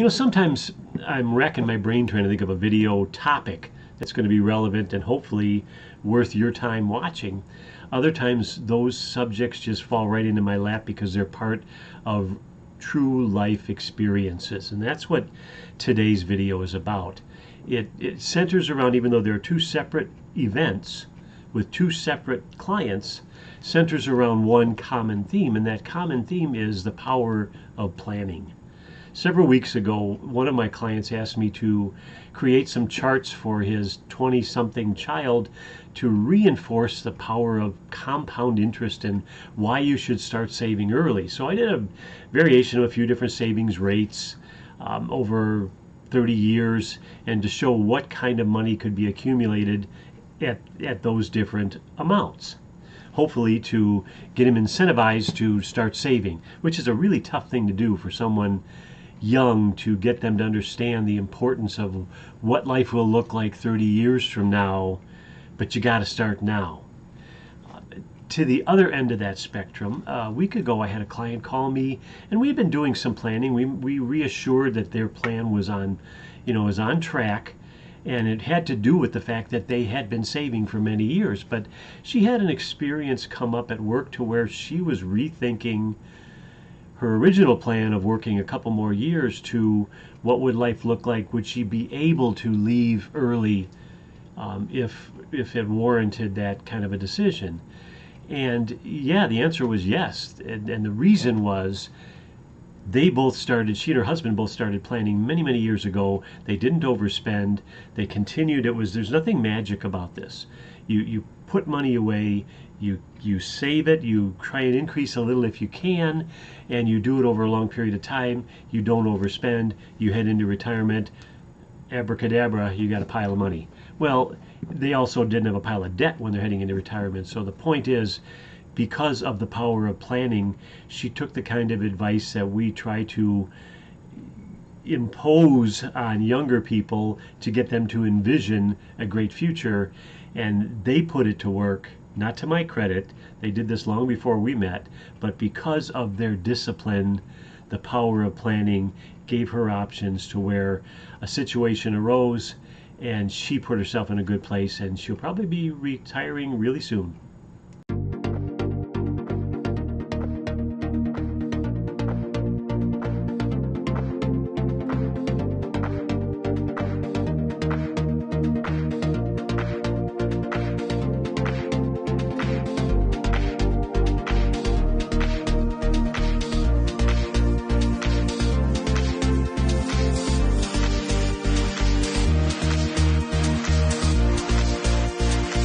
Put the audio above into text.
Sometimes I'm racking my brain trying to think of a video topic that's going to be relevant and hopefully worth your time watching. Other times, those subjects just fall right into my lap because they're part of true life experiences. And that's what today's video is about. It centers around, even though there are two separate events with two separate clients, centers around one common theme, and that common theme is the power of planning. Several weeks ago, one of my clients asked me to create some charts for his 20-something child to reinforce the power of compound interest and why you should start saving early. So I did a variation of a few different savings rates over 30 years and to show what kind of money could be accumulated at those different amounts. Hopefully to get him incentivized to start saving, which is a really tough thing to do for someone young, to get them to understand the importance of what life will look like 30 years from now, but you got to start now. To the other end of that spectrum, a week ago I had a client call me, and we've been doing some planning. We reassured that their plan was on track, and it had to do with the fact that they had been saving for many years. But she had an experience come up at work to where she was rethinking her original plan of working a couple more years to what would life look like. Would she be able to leave early if it warranted that kind of a decision? And yeah, the answer was yes. And the reason was she and her husband both started planning many, many years ago. They didn't overspend. They continued. There's nothing magic about this. You put money away, you save it, you try and increase a little if you can, and you do it over a long period of time. You don't overspend. You head into retirement. Abracadabra, you got a pile of money. Well, they also didn't have a pile of debt when they're heading into retirement. So the point is, because of the power of planning, she took the kind of advice that we try to impose on younger people to get them to envision a great future, and they put it to work. Not to my credit, they did this long before we met, but because of their discipline, the power of planning gave her options to where a situation arose and she put herself in a good place, and she'll probably be retiring really soon.